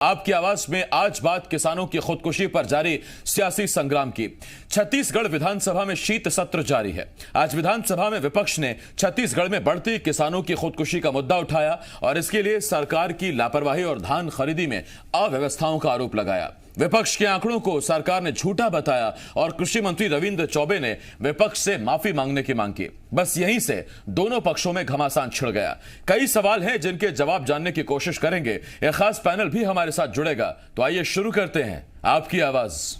आपकी आवाज में आज बात किसानों की खुदकुशी पर जारी सियासी संग्राम की। छत्तीसगढ़ विधानसभा में शीत सत्र जारी है। आज विधानसभा में विपक्ष ने छत्तीसगढ़ में बढ़ती किसानों की खुदकुशी का मुद्दा उठाया और इसके लिए सरकार की लापरवाही और धान खरीदी में अव्यवस्थाओं का आरोप लगाया। विपक्ष के आंकड़ों को सरकार ने झूठा बताया और कृषि मंत्री रविंद्र चौबे ने विपक्ष से माफी मांगने की मांग की। बस यहीं से दोनों पक्षों में घमासान छिड़ गया। कई सवाल हैं जिनके जवाब जानने की कोशिश करेंगे। एक खास पैनल भी हमारे साथ जुड़ेगा। तो आइए शुरू करते हैं आपकी आवाज।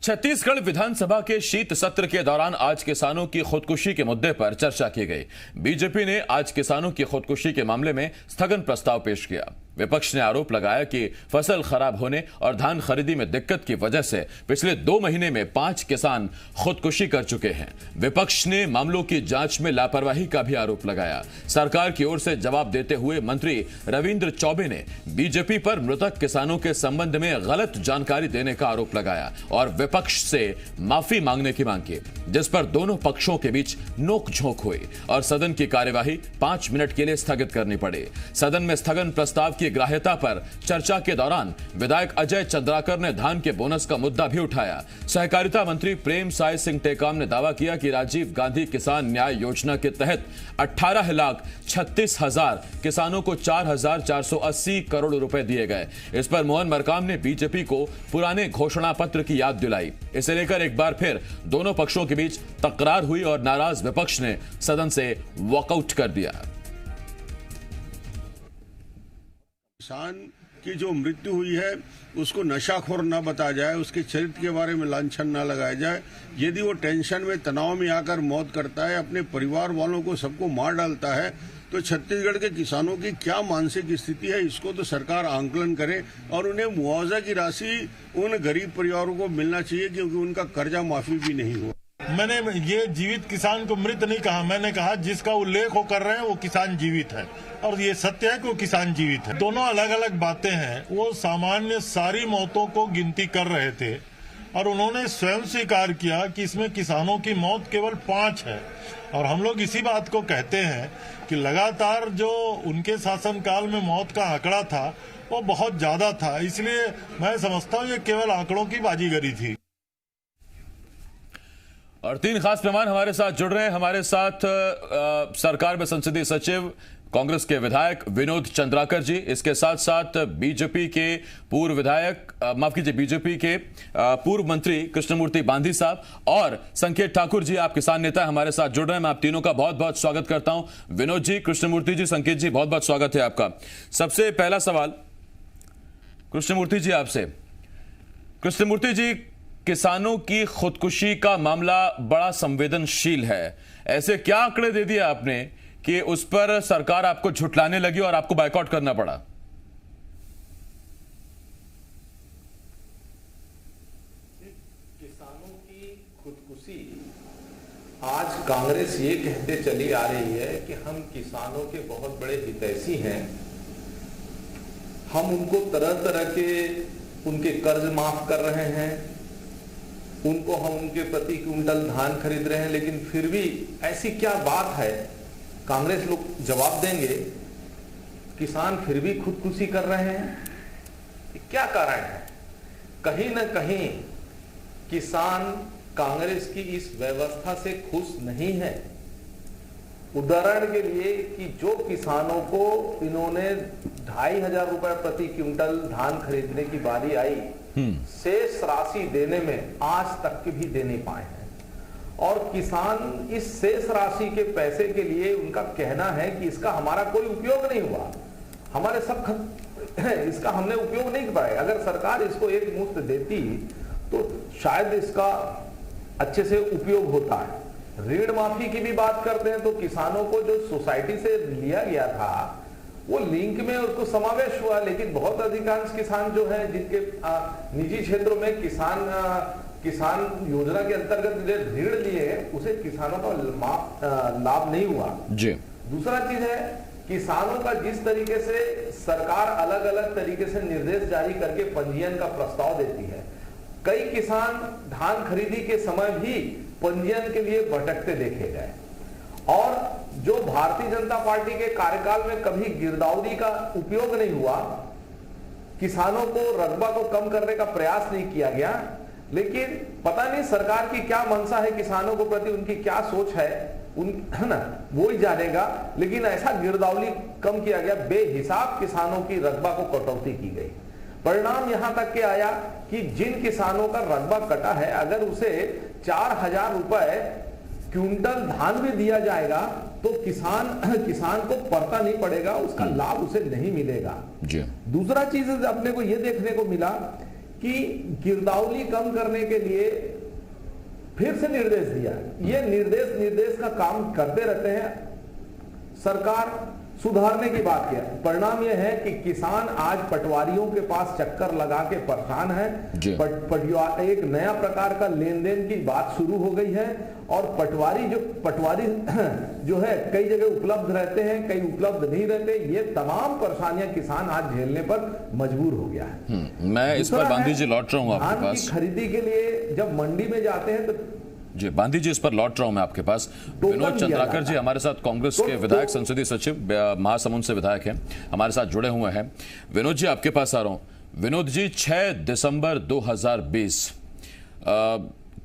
छत्तीसगढ़ विधानसभा के शीत सत्र के दौरान आज किसानों की खुदकुशी के मुद्दे पर चर्चा की गई। बीजेपी ने आज किसानों की खुदकुशी के मामले में स्थगन प्रस्ताव पेश किया। विपक्ष ने आरोप लगाया कि फसल खराब होने और धान खरीदी में दिक्कत की वजह से पिछले 2 महीने में 5 किसान खुदकुशी कर चुके हैं। विपक्ष ने मामलों की जांच में लापरवाही का भी आरोप लगाया। सरकार की ओर से जवाब देते हुए मंत्री रविंद्र चौबे ने बीजेपी पर मृतक किसानों के संबंध में गलत जानकारी देने का आरोप लगाया और विपक्ष से माफी मांगने की मांग की, जिस पर दोनों पक्षों के बीच नोकझोंक हुई और सदन की कार्यवाही 5 मिनट के लिए स्थगित करनी पड़ी। सदन में स्थगन प्रस्ताव की ग्राह्यता पर चर्चा के दौरान विधायक अजय चंद्राकर ने धान के बोनस का मुद्दा भी उठाया। सहकारिता मंत्री प्रेम साय सिंह टेकाम ने दावा किया कि राजीव गांधी किसान न्याय योजना के तहत 18,36,000 किसानों को 4,480 करोड़ रुपए दिए गए। इस पर मोहन मरकाम ने बीजेपी को पुराने घोषणा पत्र की याद दिलाई। इसे लेकर एक बार फिर दोनों पक्षों के बीच तकरार हुई और नाराज विपक्ष ने सदन से वॉकआउट कर दिया। किसान की जो मृत्यु हुई है उसको नशाखोर न बताया जाए, उसके चरित्र के बारे में लांछन न लगाया जाए। यदि वो टेंशन में तनाव में आकर मौत करता है, अपने परिवार वालों को सबको मार डालता है, तो छत्तीसगढ़ के किसानों की क्या मानसिक स्थिति है, इसको तो सरकार आंकलन करे और उन्हें मुआवजा की राशि उन गरीब परिवारों को मिलना चाहिए, क्योंकि उनका कर्जा माफी भी नहीं हुआ। मैंने ये जीवित किसान को मृत नहीं कहा, मैंने कहा जिसका उल्लेख वो कर रहे हैं वो किसान जीवित है और ये सत्य है कि वो किसान जीवित है। दोनों अलग अलग बातें हैं। वो सामान्य सारी मौतों को गिनती कर रहे थे और उन्होंने स्वयं स्वीकार किया कि इसमें किसानों की मौत केवल 5 है और हम लोग इसी बात को कहते हैं कि लगातार जो उनके शासनकाल में मौत का आंकड़ा था वो बहुत ज्यादा था। इसलिए मैं समझता हूँ ये केवल आंकड़ों की बाजीगरी थी। और 3 खास मेहमान हमारे साथ जुड़ रहे हैं। हमारे साथ सरकार में संसदीय सचिव कांग्रेस के विधायक विनोद चंद्राकर जी, इसके साथ साथ बीजेपी के पूर्व विधायक बीजेपी के पूर्व मंत्री कृष्णमूर्ति बांधी साहब और संकेत ठाकुर जी, आप किसान नेता हमारे साथ जुड़ रहे हैं। मैं आप तीनों का बहुत बहुत स्वागत करता हूं। विनोद जी, कृष्णमूर्ति जी, संकेत जी, बहुत बहुत स्वागत है आपका। सबसे पहला सवाल कृष्णमूर्ति जी आपसे। कृष्णमूर्ति जी, किसानों की खुदकुशी का मामला बड़ा संवेदनशील है। ऐसे क्या आंकड़े दे दिए आपने कि उस पर सरकार आपको झुठलाने लगी और आपको बायकॉट करना पड़ा? किसानों की खुदकुशी आज कांग्रेस ये कहते चली आ रही है कि हम किसानों के बहुत बड़े हितैषी हैं, हम उनको तरह तरह के उनके कर्ज माफ कर रहे हैं, उनको हम उनके प्रति क्विंटल धान खरीद रहे हैं, लेकिन फिर भी ऐसी क्या बात है, कांग्रेस लोग जवाब देंगे, किसान फिर भी खुदकुशी कर रहे हैं, क्या कारण है? कहीं ना कहीं किसान कांग्रेस की इस व्यवस्था से खुश नहीं है। उदाहरण के लिए कि जो किसानों को इन्होंने 2,500 रुपए प्रति क्विंटल धान खरीदने की बारी आई, शेष राशि देने में आज तक की भी दे नहीं पाए हैं और किसान इस शेष राशि के पैसे के लिए उनका कहना है कि इसका हमारा कोई उपयोग नहीं हुआ, हमारे सब इसका हमने उपयोग नहीं पाया। अगर सरकार इसको एक मुश्त देती तो शायद इसका अच्छे से उपयोग होता है। ऋण माफी की भी बात करते हैं तो किसानों को जो सोसाइटी से लिया गया था वो लिंक में उसको समावेश हुआ, लेकिन बहुत अधिकांश किसान जो है जिनके निजी क्षेत्रों में किसान किसान योजना के अंतर्गत जो ऋण लिए उसे किसानों का लाभ नहीं हुआ जी। दूसरा चीज है किसानों का जिस तरीके से सरकार अलग अलग तरीके से निर्देश जारी करके पंजीयन का प्रस्ताव देती है, कई किसान धान खरीदी के समय भी पंजीयन के लिए भटकते देखे गए और जो भारतीय जनता पार्टी के कार्यकाल में कभी गिरदावरी का उपयोग नहीं हुआ, किसानों को रकबा को कम करने का प्रयास नहीं किया गया, लेकिन पता नहीं सरकार की क्या मंशा है किसानों को प्रति, उनकी क्या सोच है है ना, वो ही जानेगा। लेकिन ऐसा गिरदावरी कम किया गया, बेहिसाब किसानों की रकबा को कटौती की गई। परिणाम यहां तक के आया कि जिन किसानों का रकबा कटा है, अगर उसे 4,000 रुपए क्विंटल धान भी दिया जाएगा तो किसान को पड़ता नहीं पड़ेगा, उसका लाभ उसे नहीं मिलेगा जी। दूसरा चीज अपने को यह देखने को मिला कि गिरदावरी कम करने के लिए फिर से निर्देश दिया। ये निर्देश का काम करते रहते हैं, सरकार सुधारने की बात किया, परिणाम यह है कि किसान आज पटवारियों के पास चक्कर लगा के परेशान है। एक नया प्रकार का लेन देन की बात शुरू हो गई है और पटवारी जो है कई जगह उपलब्ध रहते हैं, कई उपलब्ध नहीं रहते। ये तमाम परेशानियां किसान आज झेलने पर मजबूर हो गया है। मैं इस पर बांधी जी लौट रहा हूँ आपके पास। खरीदी के लिए जब मंडी में जाते हैं तो जी, बांधी जी इस पर लौट रहा हूं मैं आपके पास। विनोद चंद्राकर जी हमारे साथ, कांग्रेस के विधायक, संसदीय सचिव, महासमुंद से विधायक हैं, हमारे साथ जुड़े हुए हैं। विनोद जी आपके पास आ रहा हूं। विनोद जी, 6 दिसंबर 2020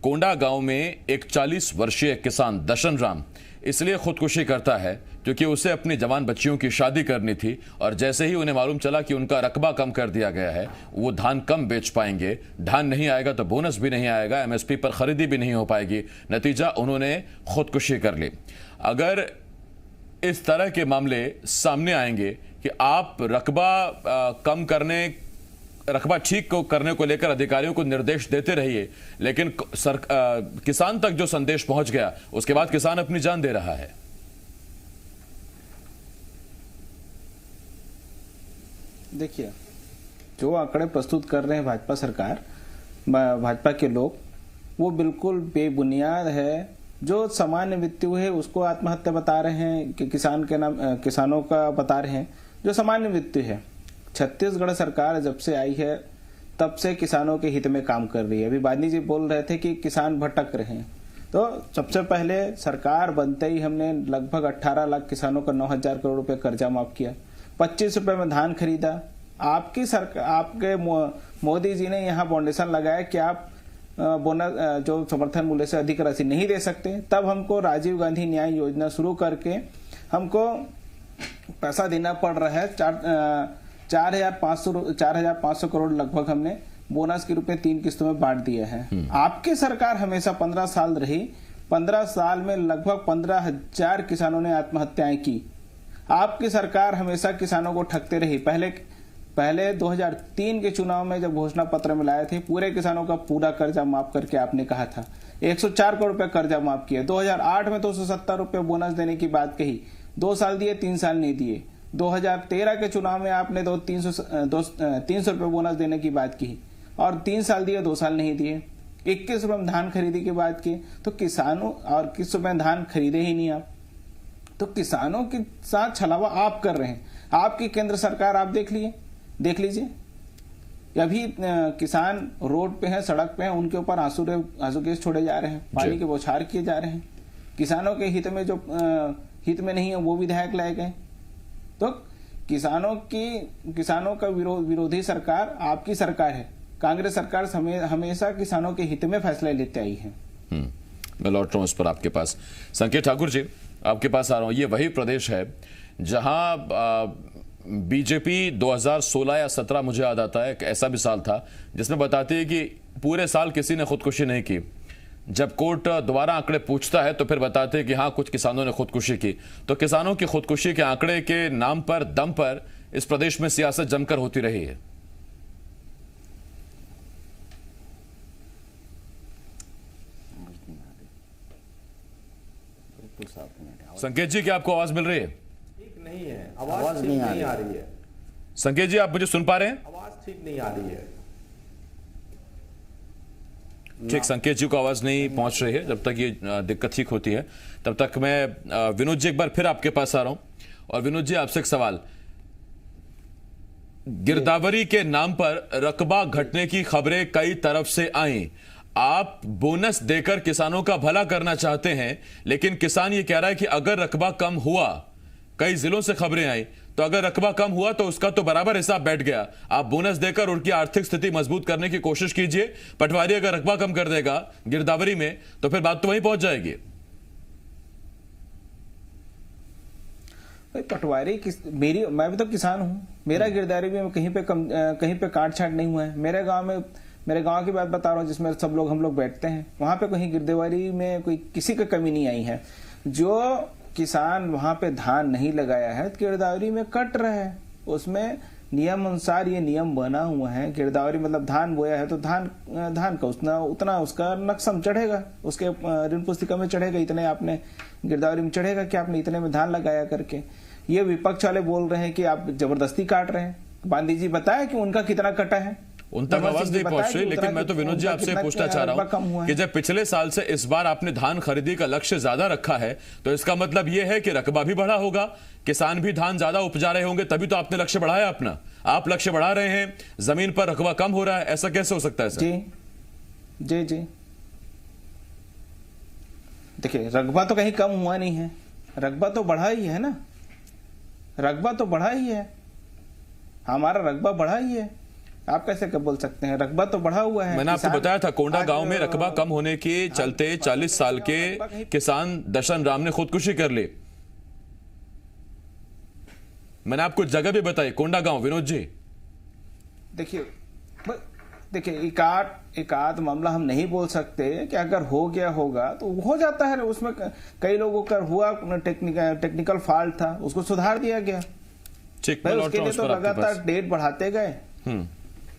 कोंडा गांव में एक 40 वर्षीय किसान दशन राम इसलिए खुदकुशी करता है क्योंकि उसे अपनी जवान बच्चियों की शादी करनी थी और जैसे ही उन्हें मालूम चला कि उनका रकबा कम कर दिया गया है, वो धान कम बेच पाएंगे, धान नहीं आएगा तो बोनस भी नहीं आएगा, एमएसपी पर खरीदी भी नहीं हो पाएगी, नतीजा उन्होंने खुदकुशी कर ली। अगर इस तरह के मामले सामने आएंगे कि आप रकबा ठीक को करने को लेकर अधिकारियों को निर्देश देते रहिए, लेकिन किसान तक जो संदेश पहुंच गया उसके बाद किसान अपनी जान दे रहा है। देखिए, जो आंकड़े प्रस्तुत कर रहे हैं भाजपा सरकार, भाजपा के लोग, वो बिल्कुल बेबुनियाद है। जो सामान्य मृत्यु है उसको आत्महत्या बता रहे हैं कि किसानों का बता रहे हैं जो सामान्य मृत्यु है। छत्तीसगढ़ सरकार जब से आई है तब से किसानों के हित में काम कर रही है। अभी बानी जी बोल रहे थे कि किसान भटक रहे हैं, तो सबसे पहले सरकार बनते ही हमने लगभग 18 लाख किसानों का 9,000 करोड़ रुपए कर्जा माफ किया, 25 रुपए में धान खरीदा। आपकी सरकार, आपके मोदी जी ने यहाँ फाउंडेशन लगाया कि आप बोनस जो समर्थन मूल्य से अधिक राशि नहीं दे सकते। तब हमको राजीव गांधी न्याय योजना शुरू करके हमको पैसा देना पड़ रहा है। 4,500 करोड़ लगभग हमने बोनस के रूप में 3 किस्तों में बांट दिए हैं। आपकी सरकार हमेशा 15 साल रही, 15 साल में लगभग 15,000 किसानों ने आत्महत्याएं की। आपकी सरकार हमेशा किसानों को ठगते रही। पहले 2003 के चुनाव में जब घोषणा पत्र में लाए थे, पूरे किसानों का पूरा कर्जा माफ करके आपने कहा था 104 करोड़ रुपए कर्जा माफ किया। 2008 में 270 रुपए बोनस देने की बात कही, 2 साल दिए, 3 साल नहीं दिए। 2013 के चुनाव में आपने 300 रुपए बोनस देने की बात की और 3 साल दिए, 2 साल नहीं दिए। 21 रुपए में धान खरीदी की बात की, तो किसानों और 21 रुपए में धान खरीदे ही नहीं आप, तो किसानों के साथ छलावा आप कर रहे हैं। आपकी केंद्र सरकार आप देख लीजिए, अभी किसान रोड पे हैं, सड़क पे हैं, उनके ऊपर आंसू गैस छोड़े जा रहे हैं, पानी के बौछार किए जा रहे हैं। किसानों के हित में जो हित में नहीं है वो विधायक लाए गए। तो किसानों का विरोधी सरकार आपकी सरकार है। कांग्रेस सरकार हमेशा किसानों के हित में फैसले लेते आई है। मैं लौट रहा हूं इस पर आपके पास। संकेत ठाकुर जी आपके पास आ रहा हूं। ये वही प्रदेश है जहां बीजेपी 2016 या 17 मुझे याद आता है, एक ऐसा भी साल था जिसमें बताती है कि पूरे साल किसी ने खुदकुशी नहीं की। जब कोर्ट दोबारा आंकड़े पूछता है तो फिर बताते हैं कि हाँ कुछ किसानों ने खुदकुशी की। तो किसानों की खुदकुशी के आंकड़े के नाम पर, दम पर इस प्रदेश में सियासत जमकर होती रही है। संकेत जी, क्या आपको आवाज मिल रही है? ठीक नहीं है, आवाज नहीं आ रही है। संकेत जी, आप मुझे सुन पा रहे हैं? आवाज ठीक नहीं आ रही है। ठीक, संकेत जी को आवाज नहीं पहुंच रही है। जब तक ये दिक्कत ठीक होती है तब तक मैं विनोद जी एक बार फिर आपके पास आ रहा हूं। और विनोद जी, आपसे एक सवाल, गिरदावरी के नाम पर रकबा घटने की खबरें कई तरफ से आई। आप बोनस देकर किसानों का भला करना चाहते हैं, लेकिन किसान ये कह रहा है कि अगर रकबा कम हुआ, कई जिलों से खबरें आई, तो अगर रकबा कम हुआ तो उसका तो बराबर हिसाब बैठ गया। आप बोनस देकर उनकी आर्थिक स्थिति मजबूत करने की कोशिश कीजिए। पटवारी अगर रकबा कम कर देगा गिरदावरी में तो फिर बात तो वहीं पहुंच जाएगी। भाई पटवारी मैं भी तो किसान हूँ, मेरा गिरदावरी में कहीं पे काट छाट नहीं हुआ है। मेरे गांव की बात बता रहा हूँ जिसमें सब लोग हम लोग बैठते हैं, वहां पे कहीं गिरदावरी में कोई किसी का कमी नहीं आई है। जो किसान वहां पे धान नहीं लगाया है गिरदावरी में कट रहा है, उसमें नियम अनुसार ये नियम बना हुआ है। गिरदावरी मतलब धान बोया है तो धान का उतना उसका नक्सम चढ़ेगा, उसके ऋण पुस्तिका में चढ़ेगा, इतने आपने गिरदावरी में चढ़ेगा कि आपने इतने में धान लगाया करके। ये विपक्ष वाले बोल रहे हैं कि आप जबरदस्ती काट रहे हैं। गांधी जी बताया कि उनका कितना कटा है, उन तक आवाज नहीं पहुंच रही। लेकिन मैं तो विनोद जी आपसे पूछना चाह रहा हूं कि जब पिछले साल से इस बार आपने धान खरीदी का लक्ष्य ज्यादा रखा है, तो इसका मतलब यह है कि रकबा भी बढ़ा होगा, किसान भी धान ज्यादा उपजा रहे होंगे, तभी तो आपने लक्ष्य बढ़ाया अपना। आप लक्ष्य बढ़ा रहे हैं, जमीन पर रकबा कम हो रहा है, ऐसा कैसे हो सकता है सर? जी जी, देखिए रकबा तो कहीं कम हुआ नहीं है, रकबा तो बढ़ा ही है ना, रकबा तो बढ़ा ही है, हमारा रकबा बढ़ा ही है। आप कैसे कब बोल सकते हैं? रकबा तो बढ़ा हुआ है। मैंने आपको बताया था कोंडा गांव में रकबा कम होने के चलते 40 साल के किसान दशन राम ने खुदकुशी कर ली। मैंने आपको जगह भी बताई, कोंडा गांव। विनोद जी देखिए एकाध मामला हम नहीं बोल सकते कि अगर हो गया होगा तो हो जाता है, उसमें कई लोगों का हुआ टेक्निकल फॉल्ट था, उसको सुधार दिया गया। ठीक, उसके लिए तो लगातार डेट बढ़ाते गए।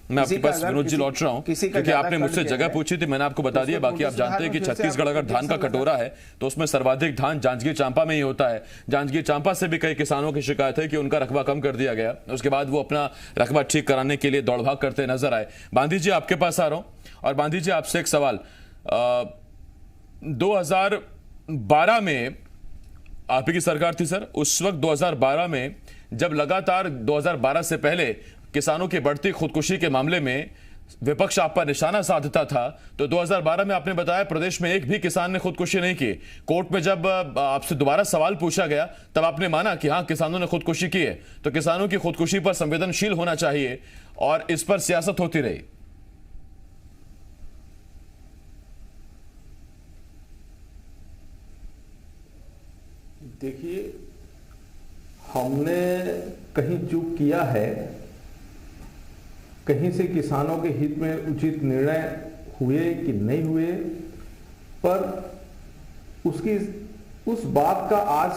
मैं आपके पास विनोद जी लौट रहा हूं क्योंकि आपने मुझसे जगह पूछी थी, मैंने आपको बता दिया। बाकी आप जानते हैं कि छत्तीसगढ़ अगर धान का कटोरा है तो उसमें सर्वाधिक धान जांजगीर चांपा में ही होता है। जांजगीर चांपा से भी कई किसानों की शिकायत है कि उनका रकबा कम कर दिया गया, उसके बाद वो अपना रकबा ठीक कराने के लिए दौड़भाग करते नजर आए। बांधी जी आपके पास आ रहा हूं, और बांधी जी आपसे एक सवाल। 2012 में आपकी सरकार थी सर, उस वक्त 2012 में जब लगातार 2012 से पहले किसानों की बढ़ती खुदकुशी के मामले में विपक्ष आप पर निशाना साधता था, तो 2012 में आपने बताया प्रदेश में एक भी किसान ने खुदकुशी नहीं की। कोर्ट में जब आपसे दोबारा सवाल पूछा गया तब आपने माना कि हां किसानों ने खुदकुशी की है, तो किसानों की खुदकुशी पर संवेदनशील होना चाहिए और इस पर सियासत होती रही। देखिए, हमने कहीं चूक किया है, कहीं से किसानों के हित में उचित निर्णय हुए कि नहीं हुए, पर उस बात का आज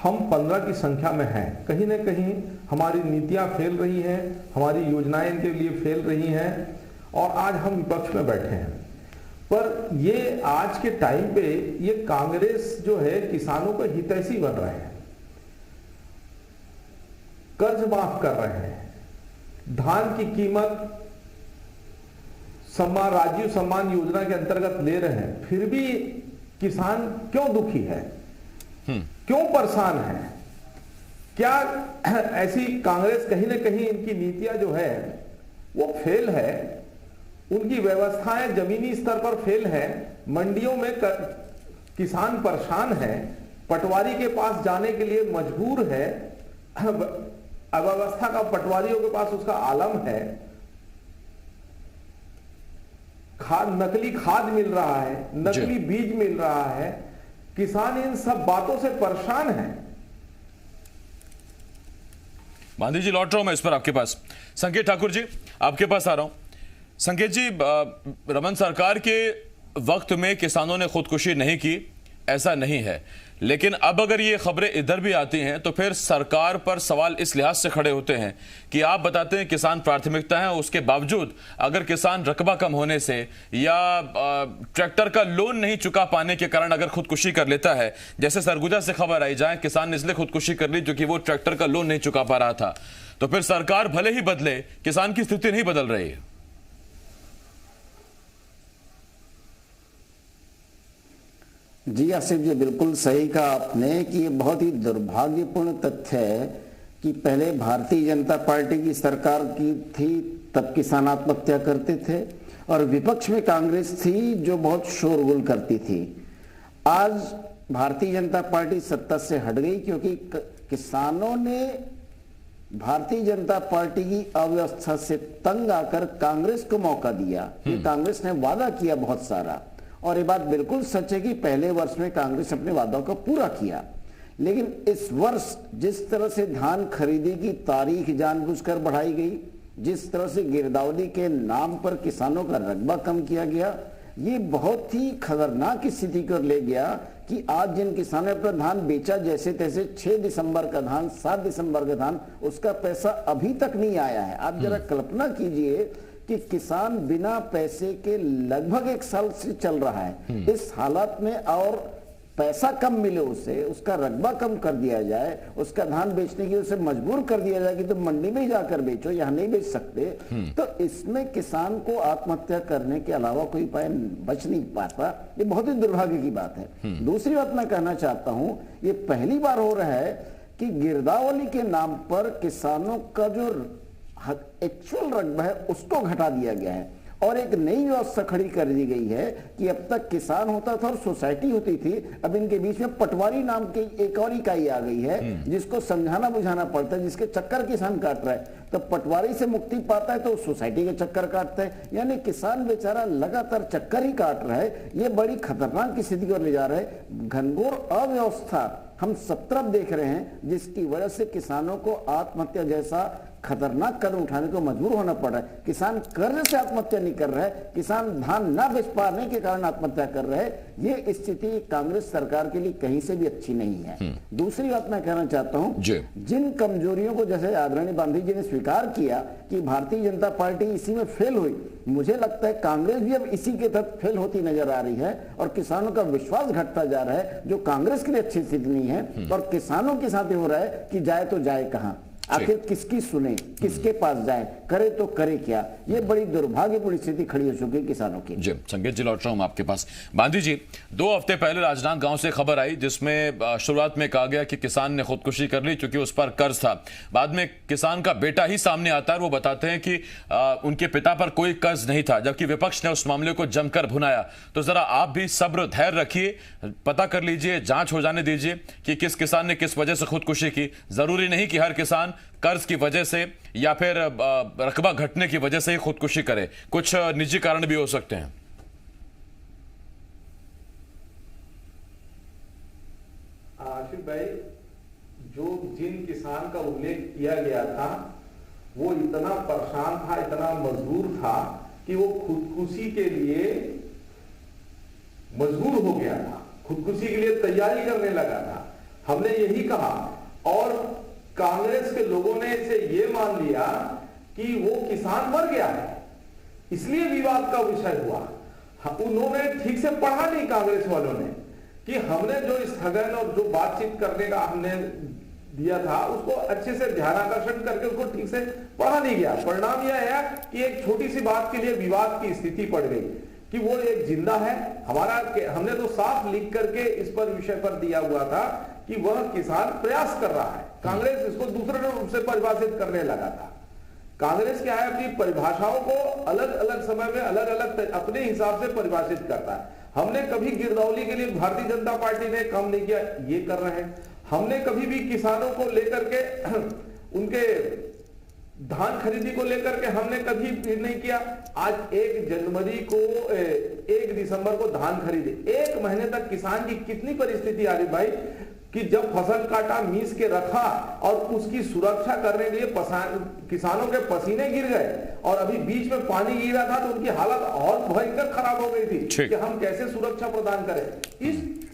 हम 15 की संख्या में हैं। कहीं ना कहीं हमारी नीतियां फेल रही हैं, हमारी योजनाएं इनके लिए फेल रही हैं और आज हम विपक्ष में बैठे हैं। पर ये आज के टाइम पे ये कांग्रेस जो है किसानों का हितैषी बन रहे हैं, कर्ज माफ कर रहे हैं, धान की कीमत राजीव सम्मान योजना के अंतर्गत ले रहे हैं, फिर भी किसान क्यों दुखी है, क्यों परेशान है? क्या ऐसी कांग्रेस कहीं ना कहीं इनकी नीतियां जो है वो फेल है, उनकी व्यवस्थाएं जमीनी स्तर पर फेल है, मंडियों में किसान परेशान है, पटवारी के पास जाने के लिए मजबूर है, अव्यवस्था का पटवारियों के पास उसका आलम है, नकली खाद मिल रहा है, नकली बीज मिल रहा है, किसान इन सब बातों से परेशान है। बांधी जी लौट रहा हूं मैं इस पर आपके पास। संकेत ठाकुर जी आपके पास आ रहा हूं। संकेत जी, रमन सरकार के वक्त में किसानों ने खुदकुशी नहीं की, ऐसा नहीं है, लेकिन अब अगर ये खबरें इधर भी आती हैं तो फिर सरकार पर सवाल इस लिहाज से खड़े होते हैं कि आप बताते हैं किसान प्राथमिकता है, उसके बावजूद अगर किसान रकबा कम होने से या ट्रैक्टर का लोन नहीं चुका पाने के कारण अगर खुदकुशी कर लेता है, जैसे सरगुजा से खबर आई जहां किसान ने इसलिए खुदकुशी कर ली क्योंकि वो ट्रैक्टर का लोन नहीं चुका पा रहा था, तो फिर सरकार भले ही बदले, किसान की स्थिति नहीं बदल रही है। जी आसिफ जी, बिल्कुल सही कहा आपने कि ये बहुत ही दुर्भाग्यपूर्ण तथ्य है कि पहले भारतीय जनता पार्टी की सरकार की थी तब किसान आत्महत्या करते थे और विपक्ष में कांग्रेस थी जो बहुत शोरगुल करती थी। आज भारतीय जनता पार्टी सत्ता से हट गई क्योंकि किसानों ने भारतीय जनता पार्टी की अव्यवस्था से तंग आकर कांग्रेस को मौका दिया। ये कांग्रेस ने वादा किया बहुत सारा, और ये बात बिल्कुल सच है कि पहले वर्ष में कांग्रेस अपने वादों को पूरा किया, लेकिन इस वर्ष जिस तरह से धान खरीदी की तारीख जानबूझकर बढ़ाई गई, जिस तरह से गिरदावरी के नाम पर किसानों का रकबा कम किया गया, ये बहुत ही खतरनाक स्थिति को ले गया कि आज जिन किसानों ने अपना धान बेचा जैसे तैसे 6 दिसंबर का धान, 7 दिसंबर का धान, उसका पैसा अभी तक नहीं आया है। आप जरा कल्पना कीजिए कि किसान बिना पैसे के लगभग 1 साल से चल रहा है। इस हालात में और पैसा कम मिले उसे, उसका रकबा कम कर दिया जाए, उसका धान बेचने की उसे मजबूर कर दिया जाए कि तुम मंडी में ही जाकर बेचो, यहाँ नहीं बेच सकते, तो इसमें किसान को आत्महत्या करने के अलावा कोई उपाय बच नहीं पाता। ये बहुत ही दुर्भाग्य की बात है। दूसरी बात मैं कहना चाहता हूँ, ये पहली बार हो रहा है कि गिरदावरी के नाम पर किसानों का जो एक्चुअल रकबा है उसको घटा दिया गया है और एक नई व्यवस्था खड़ी कर दी गई है कि अब तक किसान होता था और सोसाइटी होती थी, अब इनके बीच में पटवारी नाम की एक और इकाई आ गई है जिसको समझाना बुझाना पड़ता है, जिसके चक्कर किसान काट रहा है। तो पटवारी से मुक्ति पाता है तो सोसाइटी के चक्कर काटता है, यानी किसान बेचारा लगातार चक्कर ही काट रहा है। ये बड़ी खतरनाक स्थिति को ले जा रहा है। घनघोर अव्यवस्था हम सब तरफ देख रहे हैं, जिसकी वजह से किसानों को आत्महत्या जैसा खतरनाक कदम उठाने को मजबूर होना पड़ रहा है। किसान कर्ज से आत्महत्या नहीं कर रहा है, किसान धान न बेच पाने के कारण आत्महत्या कर रहे हैं। ये स्थिति कांग्रेस सरकार के लिए कहीं से भी अच्छी नहीं है। दूसरी बात मैं कहना चाहता हूं, जिन कमजोरियों को जैसे आदरणीय गांधी जी ने स्वीकार किया कि भारतीय जनता पार्टी इसी में फेल हुई, मुझे लगता है कांग्रेस भी अब इसी के तहत फेल होती नजर आ रही है और किसानों का विश्वास घटता जा रहा है, जो कांग्रेस के लिए अच्छी स्थिति नहीं है। और किसानों के साथ हो रहा है कि जाए तो जाए कहां, आखिर किसकी सुने, किसके पास जाए, करे तो करे क्या। ये बड़ी दुर्भाग्यपूर्ण स्थिति खड़ी हो चुकी है किसानों की। जी संकेत जी, लौट रहा हूं आपके पास। बांधी जी, 2 हफ्ते पहले राजनांद गांव से खबर आई जिसमें शुरुआत में कहा गया कि किसान ने खुदकुशी कर ली क्योंकि उस पर कर्ज था। बाद में किसान का बेटा ही सामने आता है, वो बताते हैं कि उनके पिता पर कोई कर्ज नहीं था, जबकि विपक्ष ने उस मामले को जमकर भुनाया। तो जरा आप भी सब्र धैर्य रखिए, पता कर लीजिए, जांच हो जाने दीजिए कि किस किसान ने किस वजह से खुदकुशी की। जरूरी नहीं कि हर किसान कर्ज की वजह से या फिर रकबा घटने की वजह से ही खुदकुशी करे, कुछ निजी कारण भी हो सकते हैं। आशिफ भाई, जिन किसान का उल्लेख किया गया था वो इतना परेशान था, इतना मजबूर था कि वो खुदकुशी के लिए मजबूर हो गया था, खुदकुशी के लिए तैयारी करने लगा था। हमने यही कहा और कांग्रेस के लोगों ने इसे ये मान लिया कि वो किसान मर गया है, इसलिए विवाद का विषय हुआ। उन्होंने ठीक से पढ़ा नहीं कांग्रेस वालों ने कि हमने जो स्थगन और जो बातचीत करने का हमने दिया था उसको अच्छे से ध्यानाकर्षण करके उसको ठीक से पढ़ा नहीं गया। परिणाम यह है कि एक छोटी सी बात के लिए विवाद की स्थिति पड़ गई कि वो एक जिंदा है हमारा। हमने तो साफ लिख करके इस पर विषय पर दिया हुआ था कि वह किसान प्रयास कर रहा है। कांग्रेस इसको दूसरे रूप से परिभाषित करने लगा था। कांग्रेस क्या है, अपनी परिभाषाओं को अलग अलग समय में अलग अलग अपने हिसाब से परिभाषित करता है। हमने कभी गिरदावरी के लिए भारतीय जनता पार्टी ने काम नहीं किया, ये कर रहे हैं। हमने कभी भी किसानों को लेकर के उनके धान खरीदी को लेकर के हमने कभी नहीं किया। आज 1 जनवरी को 1 दिसंबर को धान खरीदे, 1 महीने तक किसान की कितनी परिस्थिति आ रही भाई कि जब फसल काटा मीस के रखा और उसकी सुरक्षा करने के लिए किसानों के पसीने गिर गए और अभी बीच में पानी गिरा था तो उनकी हालत और भयंकर खराब हो गई थी कि हम कैसे सुरक्षा प्रदान करें।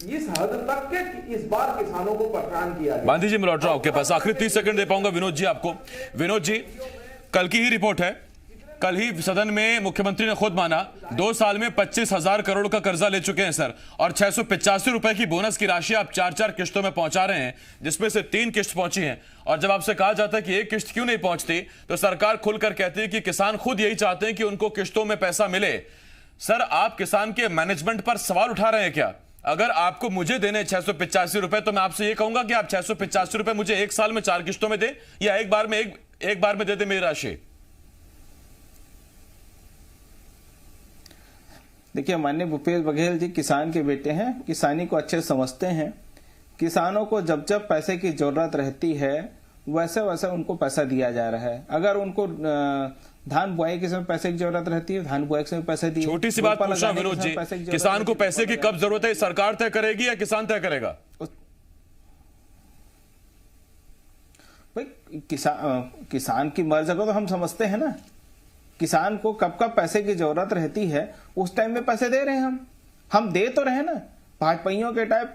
इस हद तक के इस बार किसानों को परेशान किया। बांधी जी, मैं लौट रहा हूं आपके पास, आखिरी 30 सेकंड दे पाऊंगा विनोद जी आपको। विनोद जी, कल की ही रिपोर्ट है, कल ही सदन में मुख्यमंत्री ने खुद माना 2 साल में 25,000 करोड़ का कर्जा ले चुके हैं सर, और 685 रुपए की बोनस की राशि आप 4-4 किस्तों में पहुंचा रहे हैं, जिसमें से 3 किस्त पहुंची हैं। और जब आपसे कहा जाता है कि 1 किस्त क्यों नहीं पहुंचती, तो सरकार खुलकर कहती है कि किसान खुद यही चाहते हैं कि उनको किस्तों में पैसा मिले। सर, आप किसान के मैनेजमेंट पर सवाल उठा रहे हैं क्या? अगर आपको मुझे देने 685 रुपए तो मैं आपसे ये कहूंगा कि आप 685 रुपए मुझे एक साल में 4 किश्तों में दें या एक बार में दे दे मेरी राशि। देखिए, माननीय भूपेश बघेल जी किसान के बेटे हैं, किसानी को अच्छे समझते हैं। किसानों को जब जब पैसे की जरूरत रहती है वैसे वैसे उनको पैसा दिया जा रहा है। अगर उनको धान बुआई के समय पैसे की जरूरत रहती है, धान बुआई के समय पैसे दिए। छोटी सी बात पूछा विनोद जी, किसान को पैसे की कब जरूरत है, सरकार तय करेगी या किसान तय करेगा? भाई किसान की मर्जी को तो हम समझते हैं ना। किसान को कब कब पैसे की जरूरत रहती है उस टाइम में पैसे दे रहे हैं हम दे तो रहे ना। भाजपाइयों के टाइप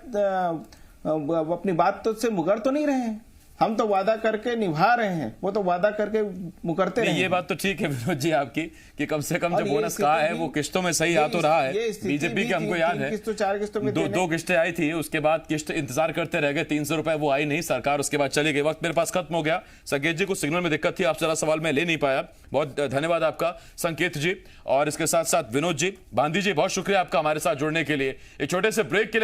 अपनी बात तो से मुकर तो नहीं रहे हैं। हम तो वादा करके निभा रहे हैं, वो तो वादा करके मुकरते रहे। ये बात तो ठीक है विनोद जी आपकी कि कम से कम जो बोनस कहा है वो किस्तों में सही आ तो रहा है। बीजेपी के हमको याद है 4 किस्तों में दो किस्तें आई थी, उसके बाद किस्त इंतजार करते रह गए, 300 रुपए वो आई नहीं, सरकार उसके बाद चली गई। वक्त मेरे पास खत्म हो गया। संकेत जी को सिग्नल में दिक्कत थी, आपसे जरा सवाल मैं ले नहीं पाया। बहुत धन्यवाद आपका संकेत जी, और इसके साथ साथ विनोद जी, बांदी जी, बहुत शुक्रिया आपका हमारे साथ जुड़ने के लिए। एक छोटे से ब्रेक के लिए